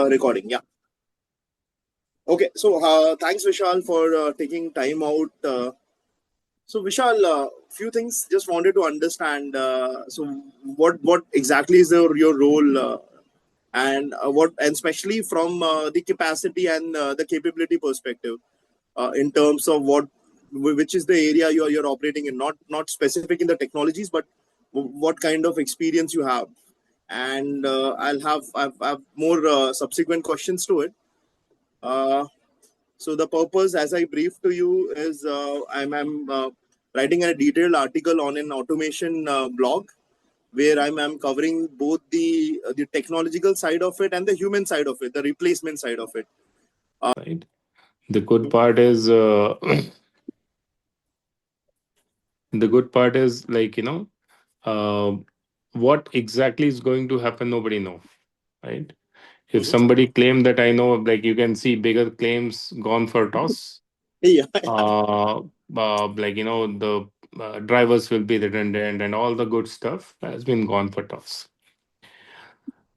recording. Yeah. Okay. So thanks, Vishal, for taking time out. So Vishal, few things just wanted to understand. So what exactly is your role, and especially from the capacity and the capability perspective, in terms of which is the area you're operating in, not specific in the technologies, but what kind of experience you have, and I've more subsequent questions to it. Uh, so the purpose, as I briefed to you, is I'm writing a detailed article on an automation blog where I'm covering both the technological side of it and the human side of it, the replacement side of it. Right. The good part is the good part is uh, what exactly is going to happen, nobody know, right? If Mhm. somebody claim that I know, like you can see bigger claims gone for toss. Yeah. uh, the drivers will be redundant and all the good stuff has been gone for toss.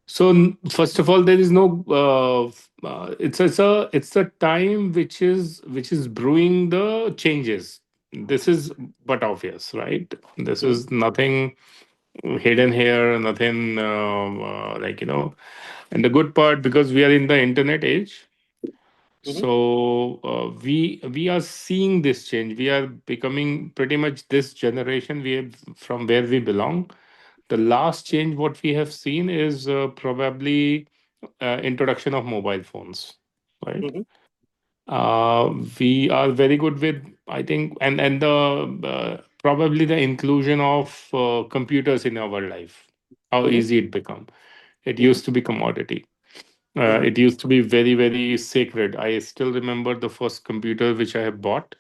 So first of all, there is no. It's a time which is brewing the changes. This is but obvious, right? This Mhm. is nothing hidden here, nothing And the good part, because we are in the internet age, Mhm. so we are seeing this change. We are becoming pretty much this generation. We have, from where we belong. The last change what we have seen is probably introduction of mobile phones, right? Mhm. We are very good with, I think, and the probably the inclusion of computers in our life. How Mhm. easy it become. It Mhm. used to be commodity. Mhm. It used to be very, very sacred. I still remember the first computer which I have bought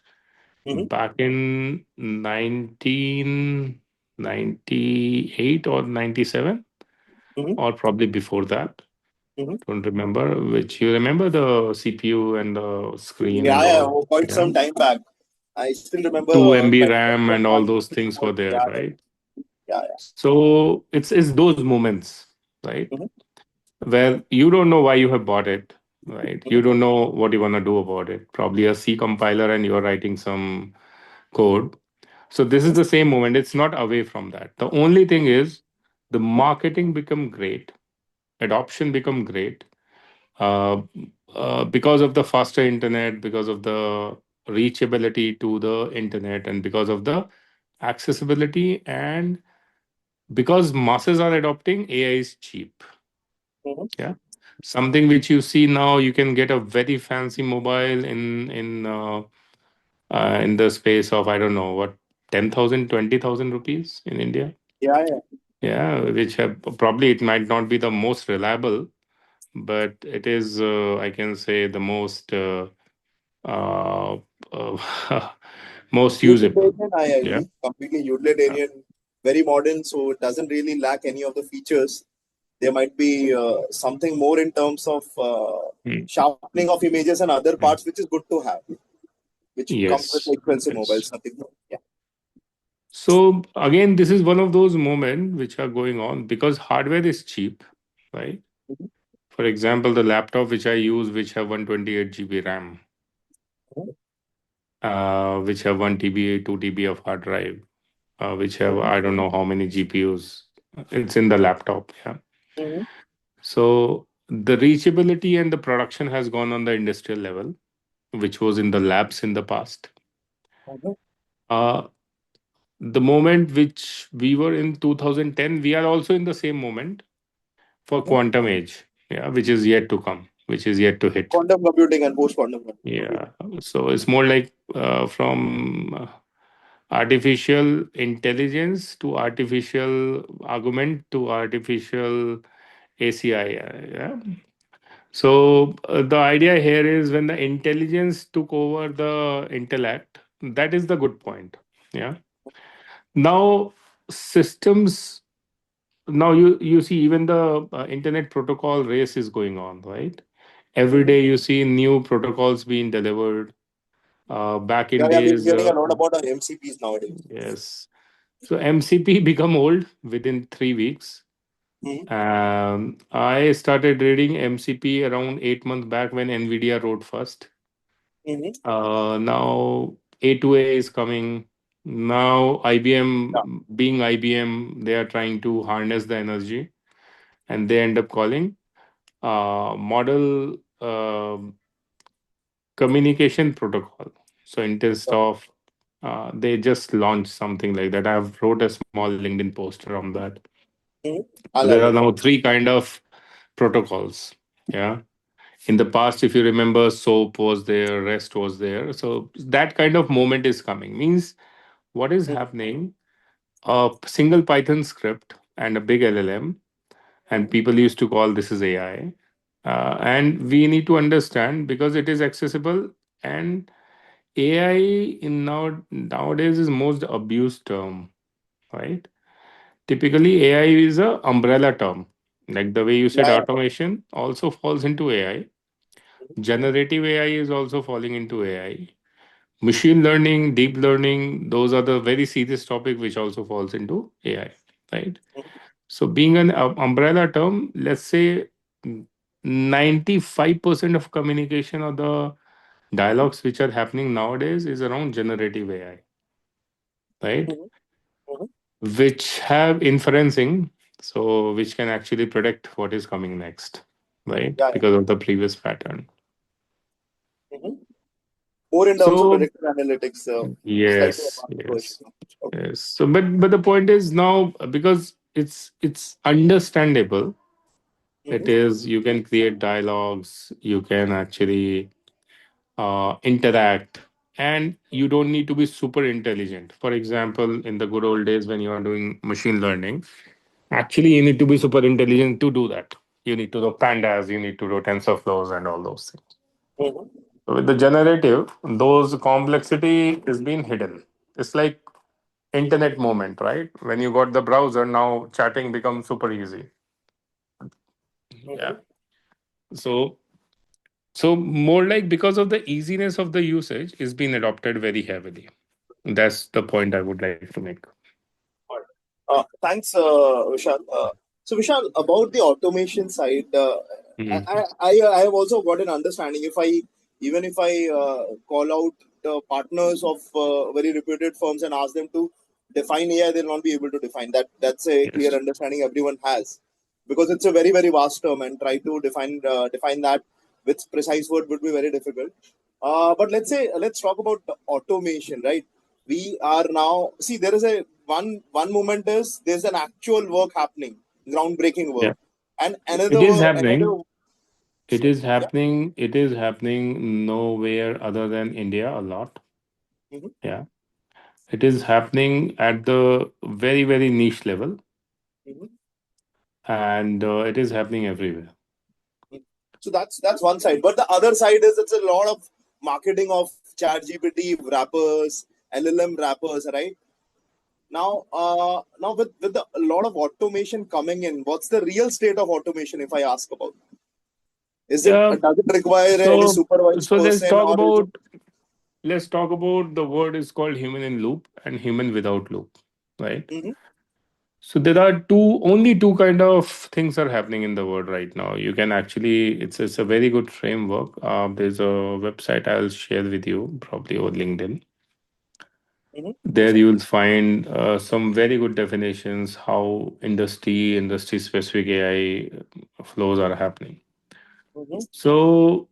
Mhm. back in 1998 or 97, Mhm. or probably before that. Mhm. Don't remember. Which, you remember the CPU and the screen Yeah, and yeah. all? Quite Yeah. some time back. I still remember 2 MB kind RAM of and all one. those things were there, Yeah, right? yeah, So it's those moments, right? yeah. Where you don't know why you have bought it, right? Mhm. You don't know what you want to do about it. Probably a C compiler and you're writing some code. So this is Mhm. the same moment. It's not away from that. The only thing is the marketing become great, adoption become great, uh, because of the faster internet, because of the reachability to the internet, and because of the accessibility, and because masses are adopting, AI is cheap. Mhm. Yeah, something which you see now, you can get a very fancy mobile in the space of, I don't know what, 10,000, 20,000 rupees in India. Yeah, yeah. Yeah, which have probably, it might not be the most reliable, but it is, I can say, the most most usable. Utilitarian, I Yeah. agree. Completely utilitarian, very modern, so it doesn't really lack any of the features. There might be something more in terms of Mm, sharpening of images and other mm. parts, which is good to have, which comes with Yes. expensive Yes. mobiles. Nothing more. Yeah. So again, this is one of those moments which are going on because hardware is cheap, right? Mhm. For example, the laptop which I use, which have 128 GB RAM, which have 1 TB, 2 TB of hard drive, which have, Mhm. I don't know how many GPUs. It's in the laptop. Yeah. Mhm. So the reachability and the production has gone on the industrial level, which was in the labs in the past. Mhm. Uh, the moment which we were in 2010, we are also in the same moment for Mhm. quantum age, yeah, which is yet to come, which is yet to hit. Quantum computing and post quantum computing. Yeah, so it's more like from artificial intelligence to artificial argument to artificial ACI. Yeah. So the idea here is when the intelligence took over the intellect, that is the good point. Yeah. Now systems. Now you see even the internet protocol race is going on, right? Every Mhm. day you see new protocols being delivered. Back Yeah, in yeah, we're days, hearing a lot about our MCPs nowadays. yes. So MCP become old within 3 weeks. Mhm. I started reading MCP around 8 months back when Nvidia wrote first. Mhm. Now A2A is coming. Now Yeah. IBM, being IBM, they are trying to harness the energy, and they end up calling model communication protocol. So instead Okay. of they just launched something like that. I've wrote a small LinkedIn poster on that. Mhm. So I'll there add are it. now three kind of protocols. Yeah. In the past, if you remember, SOAP was there, REST was there. So that kind of moment is coming. Means what is Mhm. happening? A single Python script and a big LLM, and Mhm. people used to call this is AI. And we need to understand because it is accessible, and AI in nowadays is most abused term, right? Typically, AI is a umbrella term. Like the way you said, Yeah. Yeah. automation also falls into AI. Generative AI is also falling into AI. Machine learning, deep learning, those are the very serious topic which also falls into AI, right? Mhm. So, being an umbrella term, let's say 95% of communication or the dialogues which are happening nowadays is around generative AI, right? Mhm. Mhm. Which have inferencing, so which can actually predict what is coming next, right? Yeah. Because of the previous pattern. Yeah. Mhm. More in terms of So, predictive analytics, slightly yes, advanced version. yes, Okay. yes. So, but the point is now because it's understandable. It Mhm. is you can create dialogues, you can actually interact, and you don't need to be super intelligent. For example, in the good old days when you are doing machine learning, actually you need to be super intelligent to do that. You need to know pandas, you need to know TensorFlows, and all those things. Mhm. So with the generative, those complexity is being hidden. It's like internet moment, right? When you got the browser, now chatting becomes super easy. Yeah. Mhm. So so more like because of the easiness of the usage is being adopted very heavily. That's the point I would like to make. All right. Thanks, Vishal. So, Vishal, about the automation side, Mhm. I have also got an understanding. Even if I call out the partners of very reputed firms and ask them to define AI, they'll not be able to define that. That's a clear Yes. understanding everyone has, because it's a very vast term, and try to define that with precise word would be very difficult. But let's talk about the automation, right? We are now, see, there is a one moment is there's an actual work happening, groundbreaking work, Yeah. and It is another. happening. It So is yeah. happening. It is happening nowhere other than India a lot. Mhm. Yeah. It is happening at the very niche level, Mhm. and it is happening everywhere. So that's one side, but the other side is it's a lot of marketing of chat GPT wrappers, LLM wrappers, right? Now with a lot of automation coming in, what's the real state of automation, if I ask about? Is it, Yeah. does it require any So supervised so person, or is it? let's talk about the word is called human in loop and human without loop, right? Mhm. So there are only two kind of things are happening in the world right now. You can actually, it's a very good framework. There's a website I'll share with you probably over LinkedIn. Mhm. There you will find some very good definitions how industry specific AI flows are happening. Mhm. So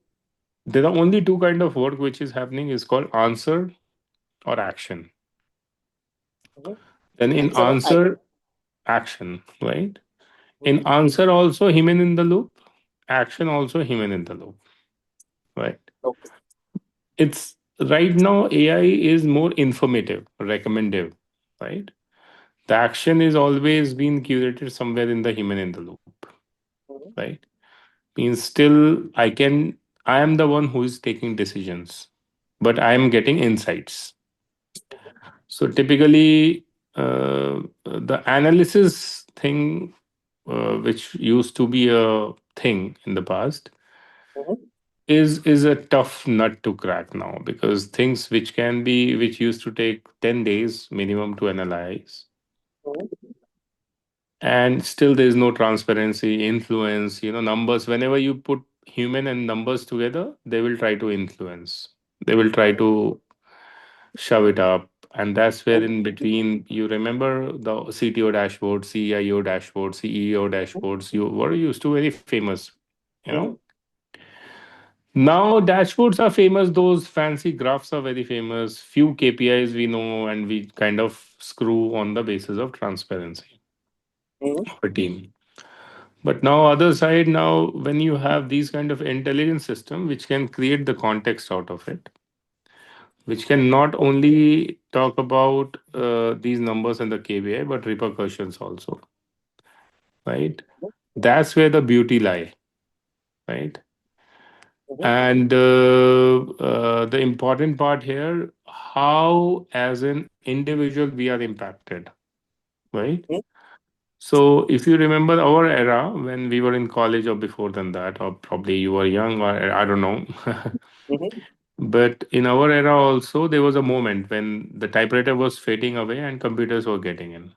there are only two kind of work which is happening is called answer or action. Mhm. Then in Answer or act. answer, action, right? In Mhm. answer also human in the loop, action also human in the loop, right? Okay. It's right now AI is more informative, recommended, right? The action is always been curated somewhere in the human in the loop, Mhm. right? Means still I am the one who is taking decisions, but I am getting insights. So typically, the analysis thing, which used to be a thing in the past, Mhm. is a tough nut to crack now because things which used to take 10 days minimum to analyze, Mhm. and still there is no transparency, influence, numbers. Whenever you put human and numbers together, they will try to influence, they will try to shove it up. And that's where in between, you remember the CTO dashboard, CIO dashboard, CEO dashboards, you were used to very famous, you know. Mhm. Now dashboards are famous, those fancy graphs are very famous, few KPIs we know, and we kind of screw on the basis of transparency Mhm. of a team. But now other side, now when you have these kind of intelligence system which can create the context out of it, which can not only talk about these numbers and the KPI, but repercussions also, right? That's where the beauty lie, right? Mhm. And the important part here, how as an individual we are impacted, right? Mhm. So if you remember our era when we were in college or before than that, or probably you were young, or I don't know. Mhm. But in our era also, there was a moment when the typewriter was fading away and computers were getting in.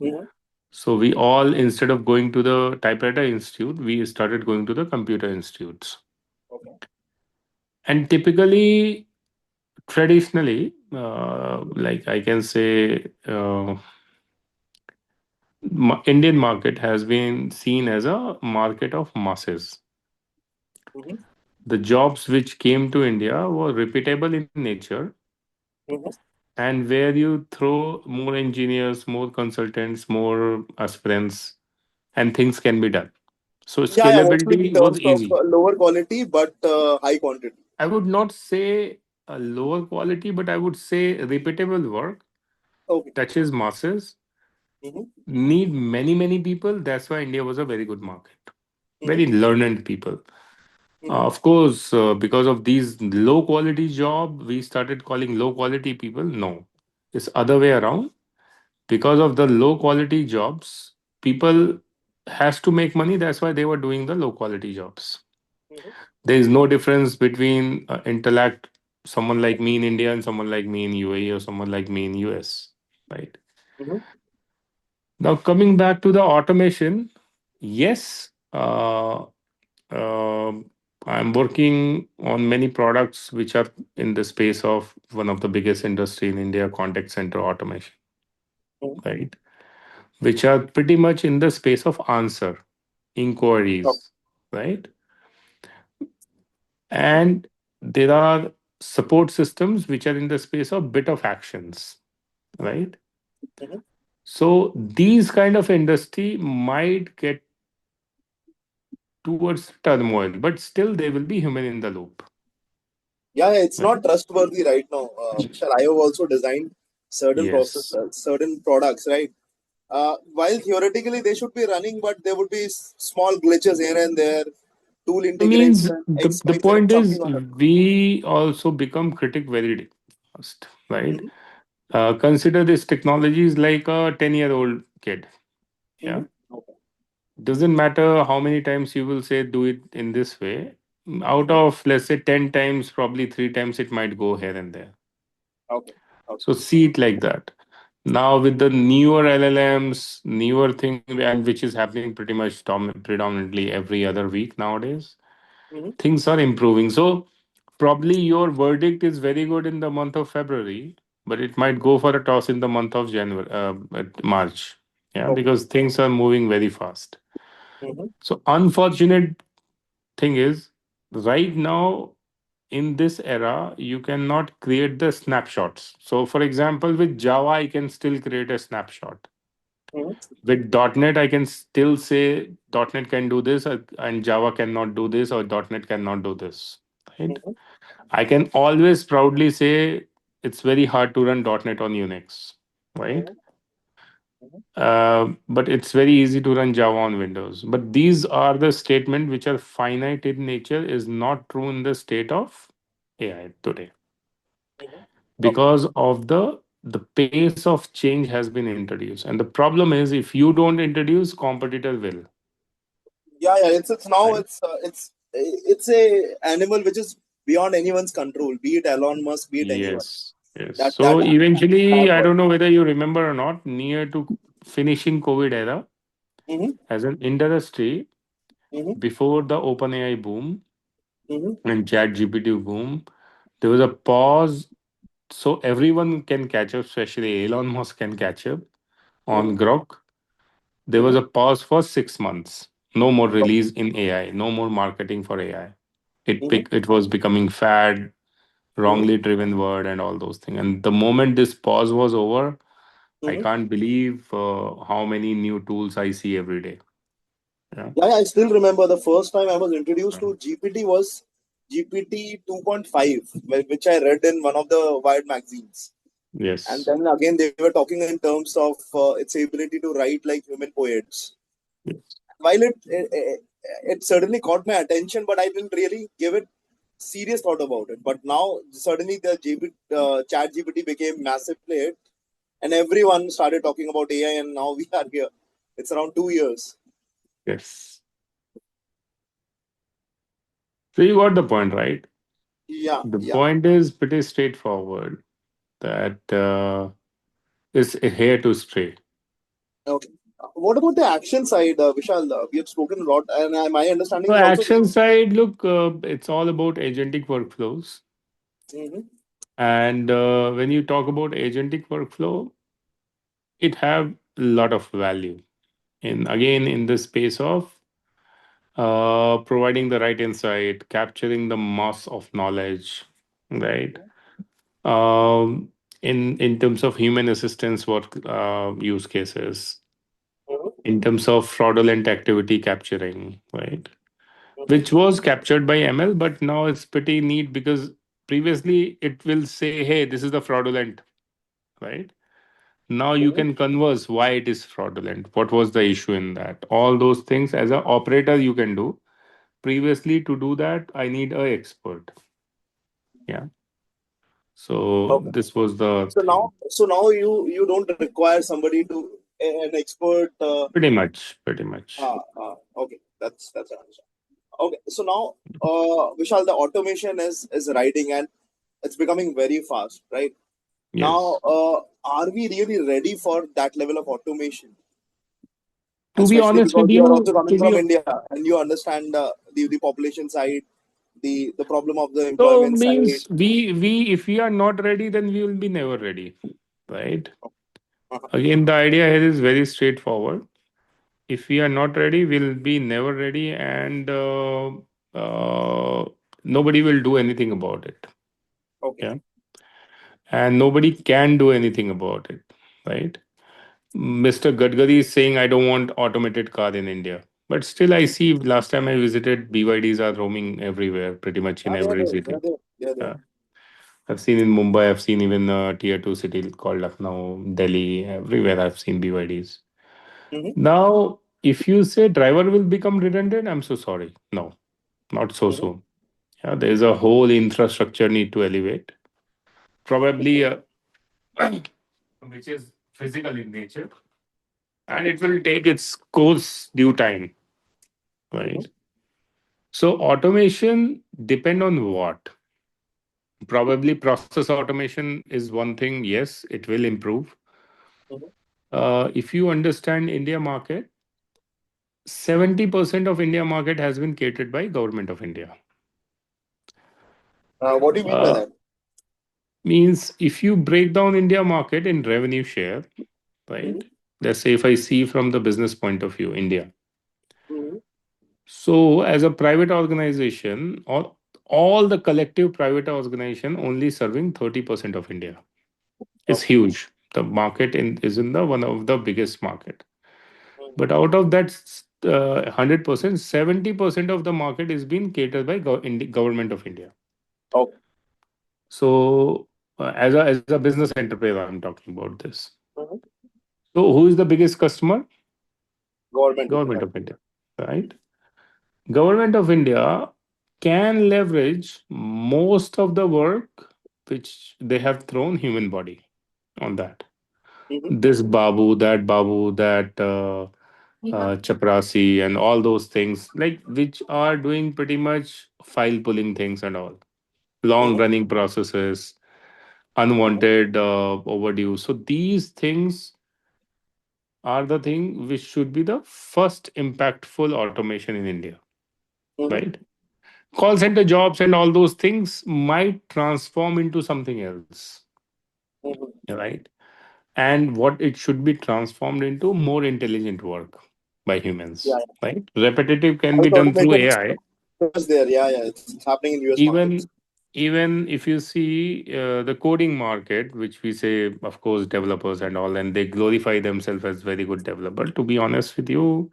Mhm. So we all, instead of going to the typewriter institute, we started going to the computer institutes. Okay. And typically, traditionally, like I can say, Indian market has been seen as a market of masses. Mhm. The jobs which came to India were repeatable in nature, Mhm. and where you throw more engineers, more consultants, more aspirants, and things can be done. So Yeah, yeah, mostly in scalability was terms of easy. lower quality but high quantity. I would not say a lower quality, but I would say repeatable work Okay. touches masses, Mhm. need many, many people. That's why India was a very good market. Mhm. Very learned people. Mhm. Of course, because of these low quality job, we started calling low quality people. No, it's other way around. Because of the low quality jobs, people has to make money. That's why they were doing the low quality jobs. Mhm. There is no difference between intellect, someone like me in India and someone like me in UAE or someone like me in US, right? Mhm. Now coming back to the automation, yes, I'm working on many products which are in the space of one of the biggest industry in India, contact center automation, Mhm. right? Which are pretty much in the space of answer Okay. inquiries, right? And there are support systems which are in the space of bit of actions, right? Mhm. So these kind of industry might get towards turmoil, but still there will be human in the loop, Yeah, yeah, it's not right? trustworthy right now. Vishal, I have also designed certain Yes. certain products, right? While theoretically they should be running, but there would be small glitches here and there, tool Means integration, the XYZ, point is something on that. we also become critic very fast, right? Mm-hmm. Consider this technology is like a 10-year-old kid. Mm-hmm. Yeah. Okay. Doesn't matter how many times you will say do it in this way. Out Mm-hmm. of let's say 10 times, probably three times it might go here and there. Okay. Okay. So see it like that. Now with the newer LLMs, newer thing, and which is happening pretty much predominantly every other week nowadays, Mm-hmm. things are improving. So probably your verdict is very good in the month of February, but it might go for a toss in the month of January, March. Yeah, Okay. because things are moving very fast. Mm-hmm. So unfortunate thing is, right now in this era, you cannot create the snapshots. So for example, with Java, I can still create a snapshot. Mm-hmm. With .NET, I can still say .NET can do this and Java cannot do this or .NET cannot do this. Right? Mm-hmm. I can always proudly say it's very hard to run .NET on Unix, right? Mm-hmm. But it's very easy to run Java on Windows. But these are the statements which are finite in nature is not true in the state of AI today Mm-hmm. Okay. because of the pace of change has been introduced. And the problem is if you don't introduce, competitor will, Yeah, yeah. It's now right? it's a animal which is beyond anyone's control. Be it Elon Musk, be it anyone. Yes, yes. That So has eventually, I got. don't know whether you remember or not, near to finishing COVID era, Mm-hmm. As an industry, Mm-hmm. before the OpenAI boom Mm-hmm. and ChatGPT boom, there was a pause so everyone can catch up, especially Elon Musk can catch up on Mm-hmm. Grok. There was Mm-hmm. a pause for 6 months. No more Okay. release in AI. No more marketing for AI. Mm-hmm. It was becoming fad, Mm-hmm. wrongly driven word, and all those things. And the moment this pause was over, I Mm-hmm. can't believe how many new tools I see every day. Yeah. Yeah, I still remember the first time I was introduced to GPT was GPT 2.5, which I read in one of the Wired magazines. And Yes. then again, they were talking in terms of its ability to write like human poets. Yes. While it certainly caught my attention, but I didn't really give it serious thought about it. But now suddenly the Chat GPT became massively hit, and everyone started talking about AI, and now we are here. It's around 2 years. Yes. So you got the point, right? Yeah, The yeah. point is pretty straightforward that it's here to stay. Okay. What about the action side, Vishal? We have spoken a lot, and my understanding So is also. action side, look, it's all about agentic workflows. Mhm. And when you talk about agentic workflow, it have a lot of value. In again, in the space of providing the right insight, capturing the mass of knowledge, right? Um, in terms of human assistance work use cases, Mhm. in terms of fraudulent activity capturing, right? Mhm. Which was captured by ML, but now it's pretty neat because previously it will say, hey, this is the fraudulent, right? Now you Mhm. can converse why it is fraudulent. What was the issue in that? All those things as an operator you can do. Previously, to do that, I need a expert. Yeah. So Okay. this was the So now, thing. so now you don't require somebody to an expert. Pretty much. Pretty much. Okay, that's an answer. Okay, so now, Vishal, the automation is riding and it's becoming very fast, right? Now, Yes. are we really ready for that level of automation? To be Especially honest because with you are also you, coming from India and you understand the population side, the problem of the so employment side. means we if we are not ready, then we will be never ready, right? Uh-huh. Again, the idea here is very straightforward. If we are not ready, we'll be never ready, and nobody will do anything about it. Okay. Yeah, and nobody can do anything about it, right? Mr. Gadkari is saying, I don't want automated car in India. But still, I see last time I visited, BYDs are roaming everywhere, pretty much in They are every there. They are city. there. They are there. Uh, I've seen in Mumbai, I've seen even a tier two city called Lucknow, Delhi, everywhere I've seen BYDs. Mm-hmm. Now, if you say driver will become redundant, I'm so sorry. No, not so Mm-hmm. soon. Yeah, there's a whole infrastructure need to elevate, probably which is physical in nature, and it will take its course due time, Mm-hmm. right? So automation depend on what? Probably process automation is one thing. Yes, it will improve. Mm-hmm. If you understand India market, 70% of India market has been catered by government of India. What do you mean by Uh, that? means if you break down India market in revenue share, Mm-hmm. right? Let's say if I see from the business point of view, India. Mm-hmm. So as a private organization, all the collective private organization only serving 30% of India. It's Okay. huge. The market is in the one of the biggest market. Mm-hmm. But out of that 100%, 70% of the market is being catered by government of India. Okay. So as a business enterprise, I'm talking about this. Mm-hmm. So who is the biggest customer? Government of Government India. of India, right? Government of India can leverage most of the work which they have thrown human body on that. Mm-hmm. This Babu, that Chaprasi, and all those things, like which are doing pretty much file pulling things and all, long Mm-hmm. running processes, Mm-hmm. unwanted overdue. So these things are the thing which should be the first impactful automation in India, Mm-hmm. right? Call center jobs and all those things might transform into something else, Mm-hmm. right? And what it should be transformed into more intelligent work by Yeah, humans, yeah. right? Repetitive can be Health done through automation is AI. famous there. Yeah, yeah. It's happening in US markets. Even if you see the coding market, which we say, of course, developers and all, and they glorify themselves as very good developer. To be honest with you,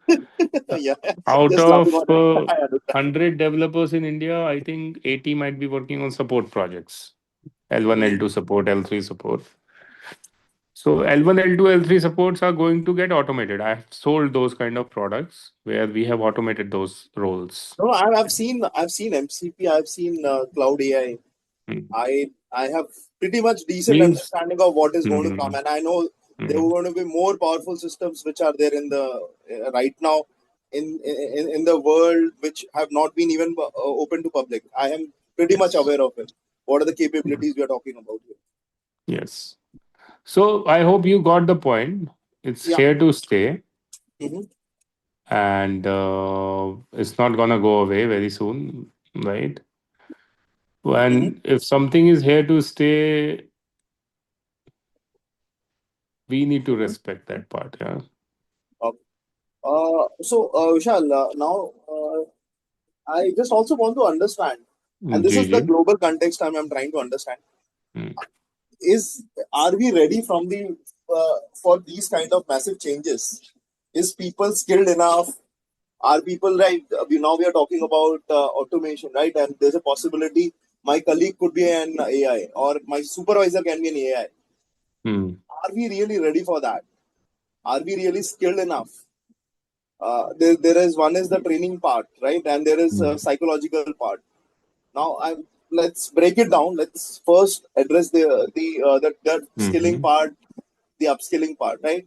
uh, Yeah, yeah. out Just laughing of on it. I understand. 100 developers in India, I think 80 might be working on support projects. L1, Mm-hmm. L2 support, L3 support. So L1, L2, L3 supports are going to get automated. I have sold those kind of products where we have automated those roles. No, I've seen MCP. I've seen Cloud AI. Hmm. I have pretty much decent Means, understanding of what is going to come, hmm, and I know there hmm, are going to be more powerful systems which are there in the right now in the world which have not been even open to public. I am pretty much yes, aware of it. What are the yes, capabilities we are talking about here? yes. So I hope you got the point. It's Yeah. here to stay, Mm-hmm. and it's not gonna go away very soon, right? Mm-hmm. And if something is here to stay, we need to respect that part. Yeah. Okay. Vishal, now I just also want to understand, and this ji is ji. the global context I'm trying to understand. Hmm. Is Are we ready from the for these kind of massive changes? Is people skilled enough? Are people right? Now we are talking about automation, right? And there's a possibility my colleague could be an AI or my supervisor can be an AI. Hmm. Are we really ready for that? Are we really skilled enough? There is one is the training part, right? And there is a Hmm. psychological part. Now, let's break it down. Let's first address the skilling Mhm. part, the upskilling part, right?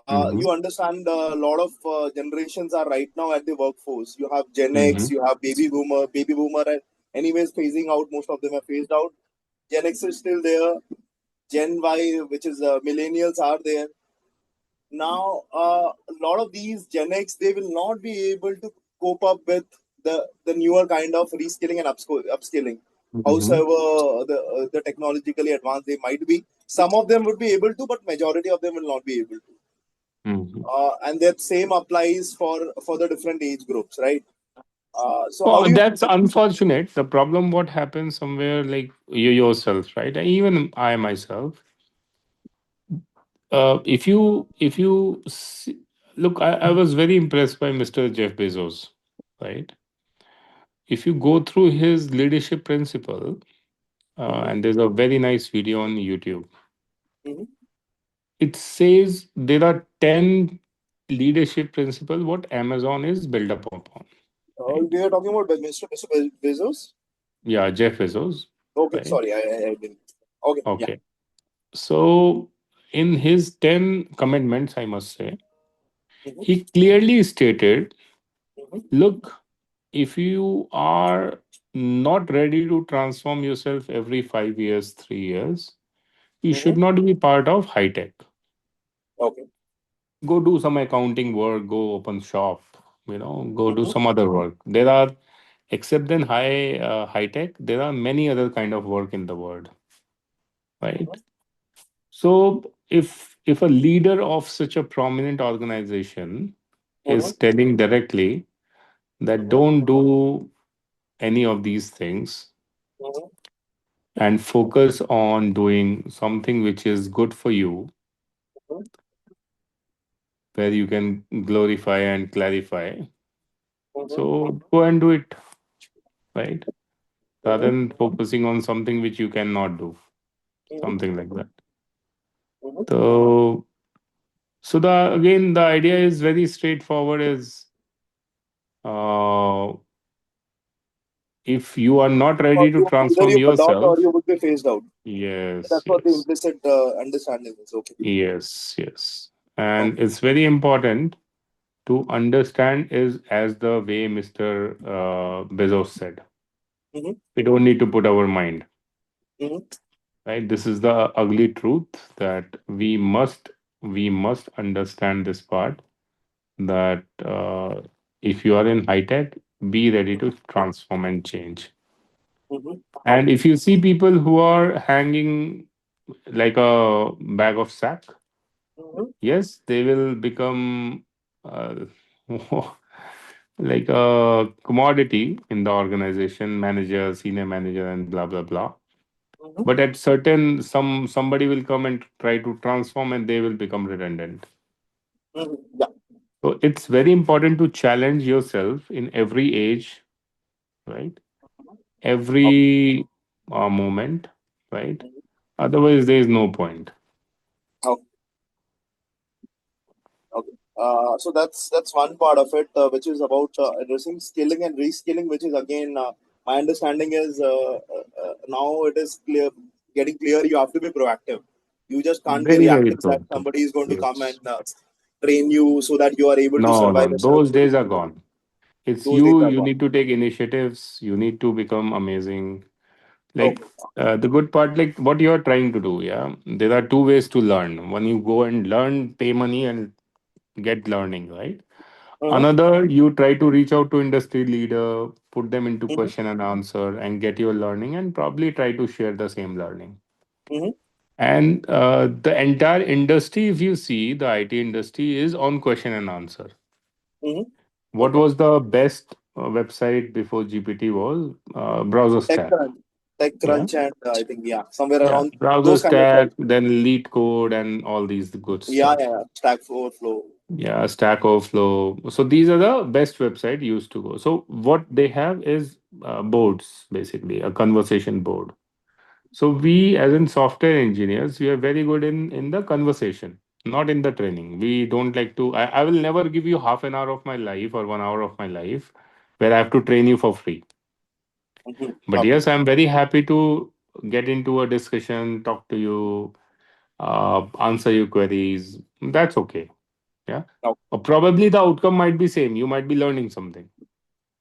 You Mhm. understand a lot of generations are right now at the workforce. You have Gen X, Mhm. you have baby boomer, and anyways phasing out. Most of them are phased out. Gen X is still there. Gen Y, which is millennials, are there. Now a lot of these Gen X, they will not be able to cope up with the newer kind of reskilling and upskilling. Mhm. Howsoever the technologically advanced they might be, some of them would be able to, but majority of them will not be able to. Mhm. And that same applies for the different age groups, right? So how Well, do you? that's unfortunate. The problem, what happens somewhere like you yourself, right? Even I myself. If you look, I was very impressed by Mr. Jeff Bezos, right? If you go through his leadership principle, Mm-hmm, and there's a very nice video on YouTube. mm-hmm. It says there are 10 leadership principles what Amazon is built up upon, right? We are talking about Mr. Bezos. Yeah, Jeff Bezos, Okay, right? sorry, I didn't. Okay, yeah. Okay. So, in his 10 commitments, I must say, Mm-hmm, he clearly stated, mm-hmm, look, if you are not ready to transform yourself every 5 years, 3 years, you mm-hmm. should not be part of high tech. Okay. Go do some accounting work, go open shop, go do Mm-hmm, some other work. There are, except then high tech, there are many other kind of work in the world, right? mm-hmm, So if a leader of such a prominent organization mm-hmm, is telling directly that mm-hmm, don't do any of these things mm-hmm, and focus on doing something which is good for you, where you can glorify and clarify, mm-hmm, so go and do it, right? Rather mm-hmm, than focusing on something which you cannot do, mm-hmm, something like that. mm-hmm. So the again the idea is very straightforward, is uh, if you are not Or ready to you either transform you adopt or yourself. you would be phased out. Yes, That's what the yes, implicit understanding is. Okay. yes. And Okay. it's very important to understand, is as the way Mr. Bezos said, Mm-hmm, we don't need to put our mind, mm-hmm, right? This is the ugly truth, that we must we must understand this part that if you are in high tech, be ready to transform and change. Mm-hmm. And if you see people who are hanging like a bag of sack, Mm-hmm. yes, they will become uh, like a commodity in the organization, manager, senior manager, and blah blah blah. Mm-hmm. But at certain somebody will come and try to transform, and they will become redundant. Mm-hmm. Yeah. So it's very important to challenge yourself in every age, right? Okay. Every moment, right? Mhm. Otherwise, there is no point. Okay. Okay. So that's one part of it, which is about addressing skilling and reskilling, which is again my understanding is now it is clear, getting clear. You have to be proactive. You just can't be Very, very reacting that proactive. somebody is going to come Yes. and train you so that you are able to No, survive no, a certain those days are particular. gone. It's Those days you. are You gone. need to take initiatives. You need to become amazing. Like Okay. the good part, like what you are trying to do. Yeah, there are two ways to learn. One, you go and learn, pay money, and get learning. Right. Uh-huh. Another, you try to reach out to industry leader, put them into Mm-hmm. question and answer, and get your learning, and probably try to share the same learning. Mm-hmm. And the entire industry, if you see, the IT industry is on question and answer. Mm-hmm. What Okay. was the best website before GPT was Browser Stack. TechCrunch, Yeah, TechCrunch, and I think yeah, somewhere yeah, around Browser those kind of Stack, sites. then Lead Code, and all these good Yeah, stuff. yeah, yeah. Stack Overflow. Yeah, Stack Overflow. So these are the best website used to go. So what they have is boards, basically a conversation board. So we, as in software engineers, we are very good in the conversation, not in the training. We don't like to. I will never give you half an hour of my life or 1 hour of my life where I have to train you for free. Mm-hmm. But Okay. yes, I'm very happy to get into a discussion, talk to you, answer your queries. That's okay. Yeah. Okay. Or probably the outcome might be same. You might be learning something.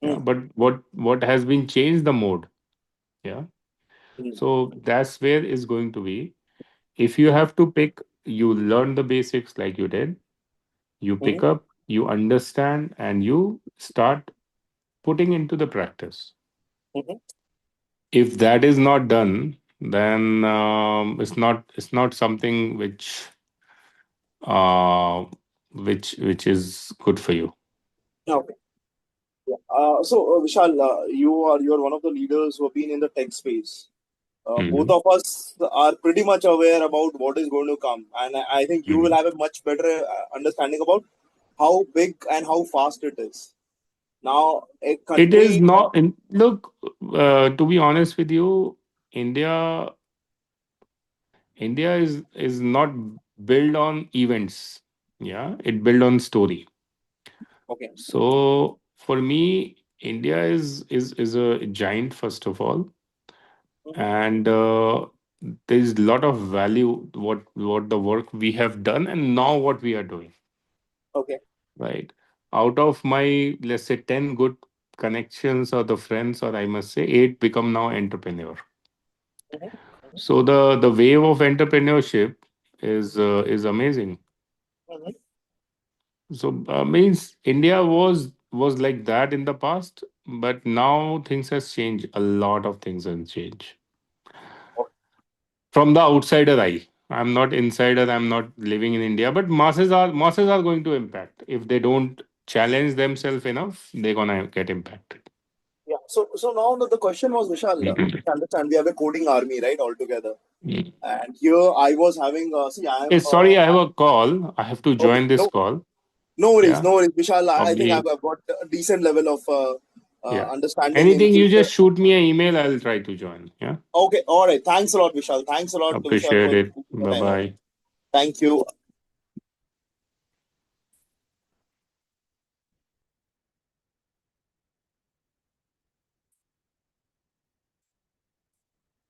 Yeah. Mm-hmm. But what has been changed the mode. Yeah. So that's where is going to be. If you Mm-hmm. have to pick, you learn the basics like you did. You Mm-hmm. pick up, you understand, and you start putting into the practice. Mm-hmm. If that is not done, then it's not something uh, which is good for you. Okay. Yeah. Vishal, you are one of the leaders who have been in the tech space. Both Mhm. of us are pretty much aware about what is going to come, and I think you will Mhm. have a much better understanding about how big and how fast it is. Now, a It is country. not. Look, to be honest with you, India India is not built on events. Yeah, it built on story. Okay. So for me, India is a giant first of all, Mm-hmm. and there's a lot of value what the work we have done and now what we are doing. Okay. Right, out of my, let's say, 10 good connections or the friends, or I must say eight become now entrepreneur. Mm-hmm. So the wave of entrepreneurship is amazing. Mm-hmm. So means India was like that in the past, but now things has changed. A lot of things have changed Okay. from the outsider eye. I'm not insider. I'm not living in India, but masses are going to impact if they don't challenge themselves enough. They're gonna get impacted. Yeah. So now the question was, Vishal, I understand we have a coding army, right, altogether. Mm. And here I was having, see, I am, Hey, sorry, I have a call. I have to okay, join this no, call. no worries, Yeah, no worries, Vishal. I think probably. I've got a decent level of Yeah. understanding in Anything, you case. just shoot me an email. I'll try to join. Yeah. Okay, all right. Thanks a lot, Vishal. Thanks a lot, Vishal, Appreciate for it. taking the Bye time out. bye. Thank you.